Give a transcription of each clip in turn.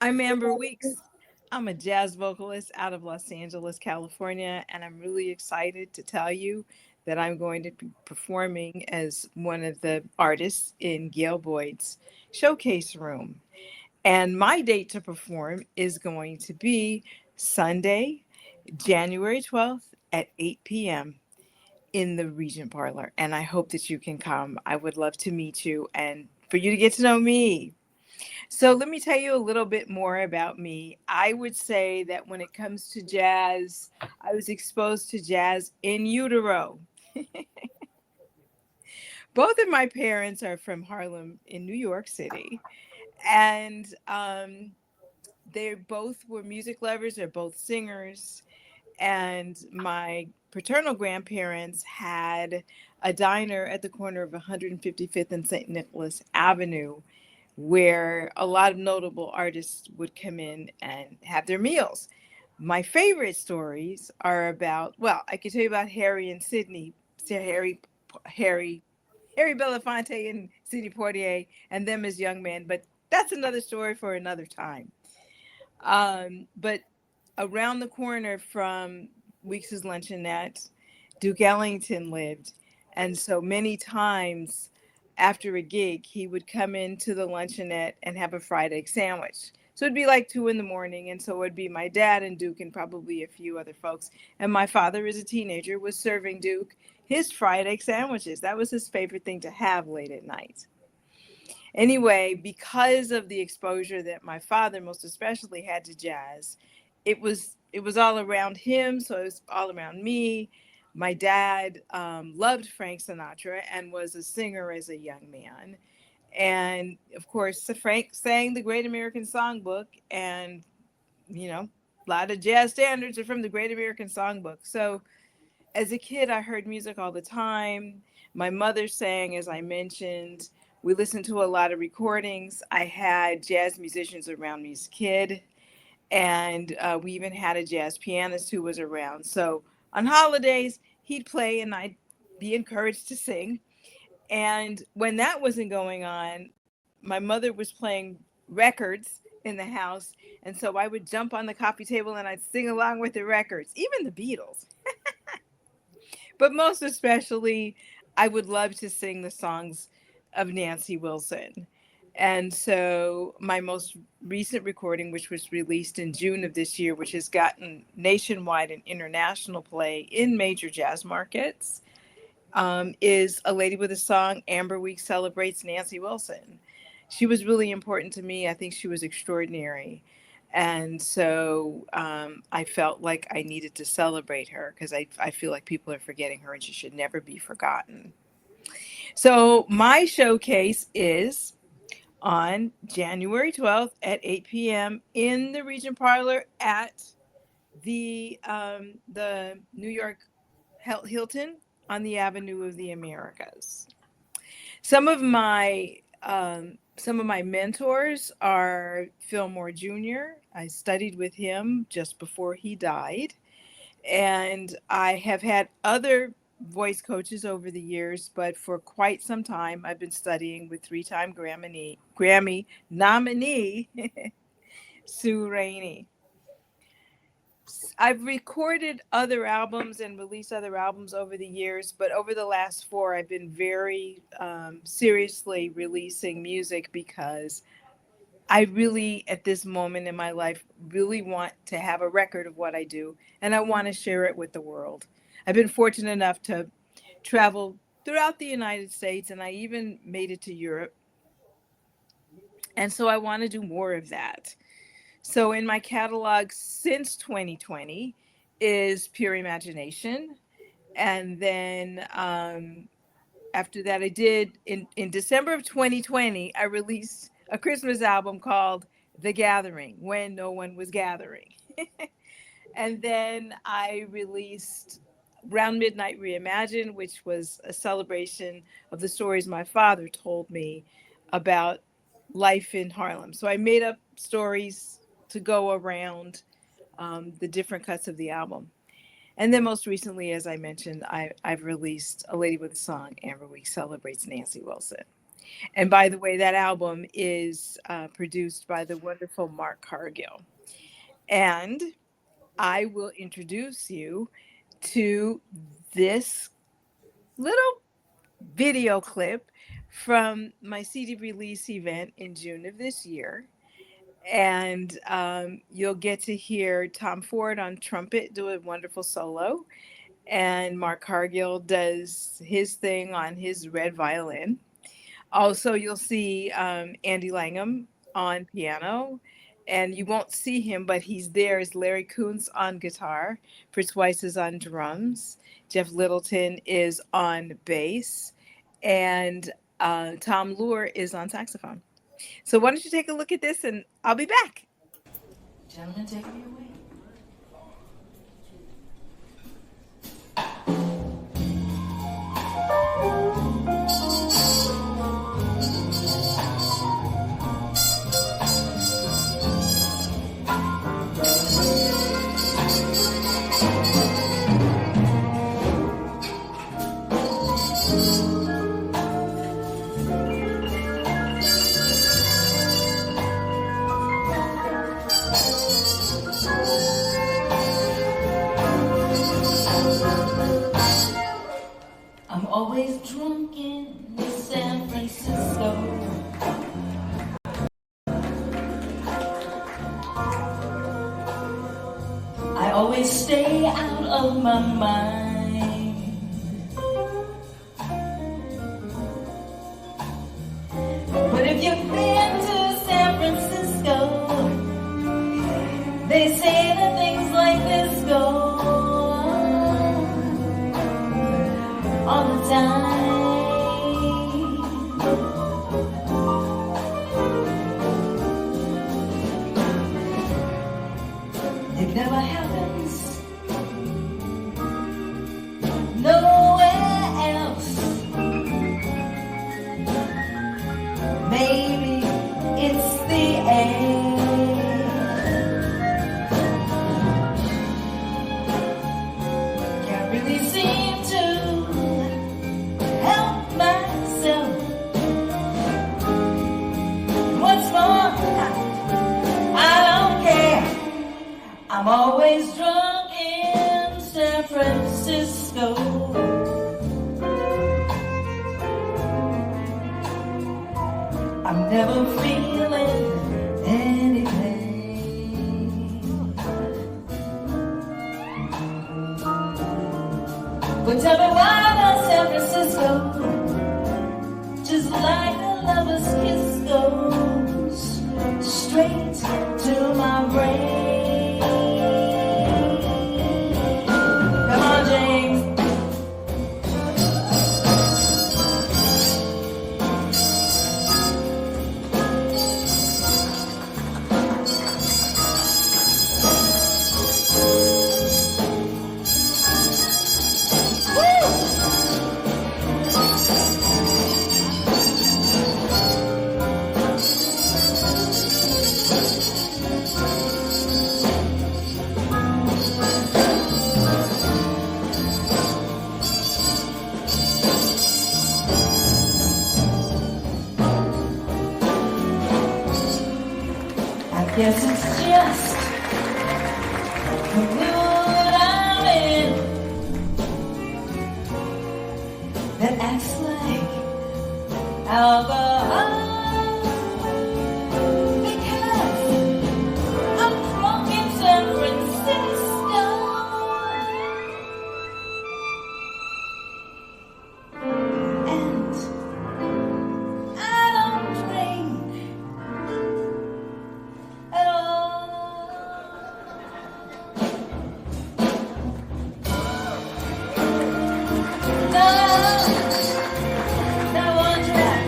I'm Amber Weeks. I'm a jazz vocalist out of Los Angeles, California, and I'm really excited to tell you that I'm going to be performing as one of the artists in Gail Boyd's showcase room. And my date to perform is going to be Sunday, January 12th at 8 p.m. in the Regent Parlor. And I hope that you can come. I would love to meet you and for you to get to know me. So let me tell you a little bit more about me. I would say that when it comes to jazz, I was exposed to jazz in utero. Both of my parents are from Harlem in New York City, and they both were music lovers. They're both singers, and my paternal grandparents had a diner at the corner of 155th and St. Nicholas Avenue where a lot of notable artists would come in and have their meals. My favorite stories are about, well, I could tell you about Harry and Sydney, Harry, Harry Belafonte and Sidney Poitier, and them as young men, but that's another story for another time. But around the corner from Weeks's Luncheonette, Duke Ellington lived. And so many times after a gig, he would come into the luncheonette and have a fried egg sandwich. So it'd be like 2 in the morning. And so it would be my dad and Duke and probably a few other folks. And my father, as a teenager, was serving Duke his fried egg sandwiches. That was his favorite thing to have late at night. Anyway, because of the exposure that my father most especially had to jazz, it was all around him, so it was all around me. My dad loved Frank Sinatra and was a singer as a young man. And of course, Frank sang the Great American Songbook, and you know, a lot of jazz standards are from the Great American Songbook. So as a kid, I heard music all the time. My mother sang, as I mentioned. We listened to a lot of recordings. I had jazz musicians around me as a kid, and we even had a jazz pianist who was around. So on holidays, he'd play, and I'd be encouraged to sing. And when that wasn't going on, my mother was playing records in the house. And so I would jump on the coffee table and I'd sing along with the records, even the Beatles. But most especially, I would love to sing the songs of Nancy Wilson. And so, my most recent recording, which was released in June of this year, which has gotten nationwide and international play in major jazz markets, is A Lady with a Song. Amber Week celebrates Nancy Wilson. She was really important to me. I think she was extraordinary. And so I felt like I needed to celebrate her because I feel like people are forgetting her and she should never be forgotten. So my showcase is on January 12th at 8 p.m. in the Regent Parlor at the New York Hilton on the Avenue of the Americas. Some of my mentors are Fillmore Jr. I studied with him just before he died, and I have had other voice coaches over the years, but for quite some time I've been studying with three-time Grammy nominee Sue Rainey. I've recorded other albums and released other albums over the years, but over the last four, I've been very seriously releasing music because I really, at this moment in my life, really want to have a record of what I do, and I want to share it with the world. I've been fortunate enough to travel throughout the United States, and I even made it to Europe, and so I want to do more of that. So in my catalog since 2020 is Pure Imagination. And then after that, I did in December of 2020, I released a Christmas album called The Gathering, When No One Was Gathering. And then I released Round Midnight Reimagined, which was a celebration of the stories my father told me about life in Harlem. So I made up stories to go around the different cuts of the album. And then most recently, as I mentioned, I've released A Lady with a Song. Amber Week celebrates Nancy Wilson. And by the way, that album is produced by the wonderful Mark Cargill. And I will introduce you to this little video clip from my CD release event in June of this year. And you'll get to hear Tom Ford on trumpet do a wonderful solo. And Mark Cargill does his thing on his red violin. Also, you'll see Andy Langham on piano, and you won't see him, but he's there as Larry Kuntz on guitar, Fritz Weiss is on drums, Jeff Littleton is on bass, and Tom Lure is on saxophone. So why don't you take a look at this, and I'll be back. Gentlemen, take me away. I'm always drunk in San Francisco. I always stay out of my mind. But if you've been to San Francisco, they say that things like this go all the time. It never happens nowhere else. Maybe it's the air. Can't really seem to help myself. What's more, I don't care. I'm always drunk in San Francisco. I'm never feeling anything. But tell me why does San Francisco, just like a lover's kiss, goes straight to my brain? Come on, James. I guess it's just the mood I'm in that acts like alcohol. Because I'm drunk in San Francisco, and I don't drink at all. No, not one drop.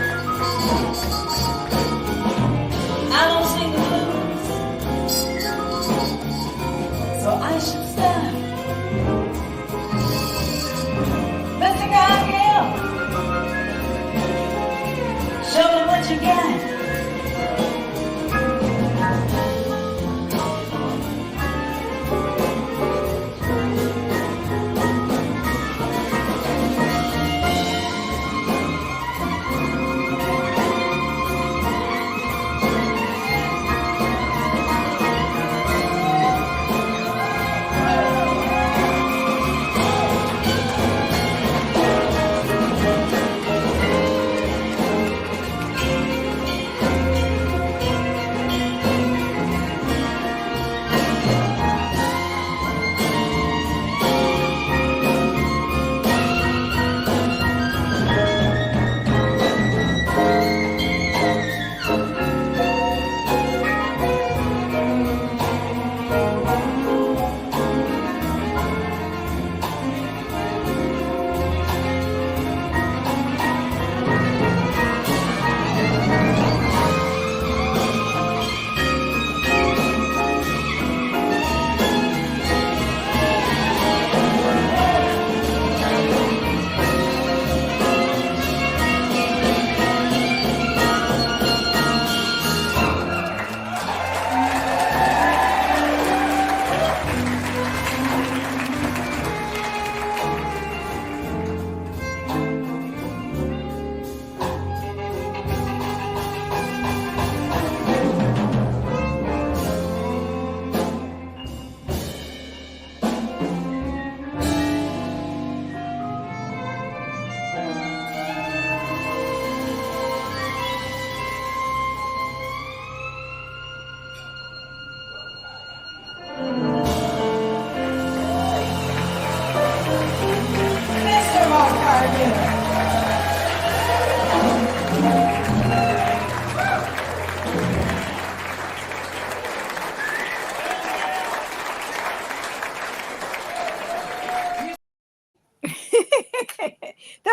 I don't sing the blues, so I should stop. Mr. Cargill, show me what you got.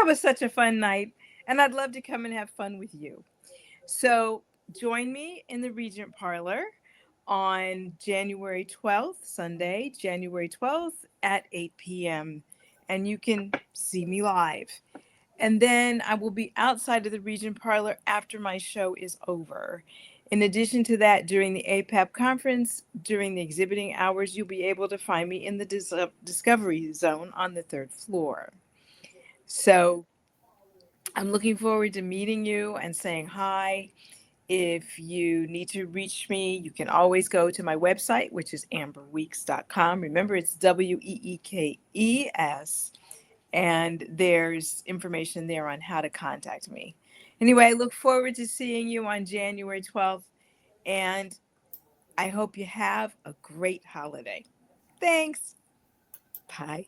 was such a fun night, and I'd love to come and have fun with you. So join me in the Regent Parlor on January 12th, Sunday, January 12th at 8 p.m. And you can see me live. And then I will be outside of the Regent Parlor after my show is over. In addition to that, during the APAP conference, during the exhibiting hours, you'll be able to find me in the Discovery Zone on the third floor. So I'm looking forward to meeting you and saying hi. If you need to reach me, you can always go to my website, which is amberweeks.com. Remember, it's Weekes, and there's information there on how to contact me. Anyway, I look forward to seeing you on January 12th, and I hope you have a great holiday. Thanks. Bye.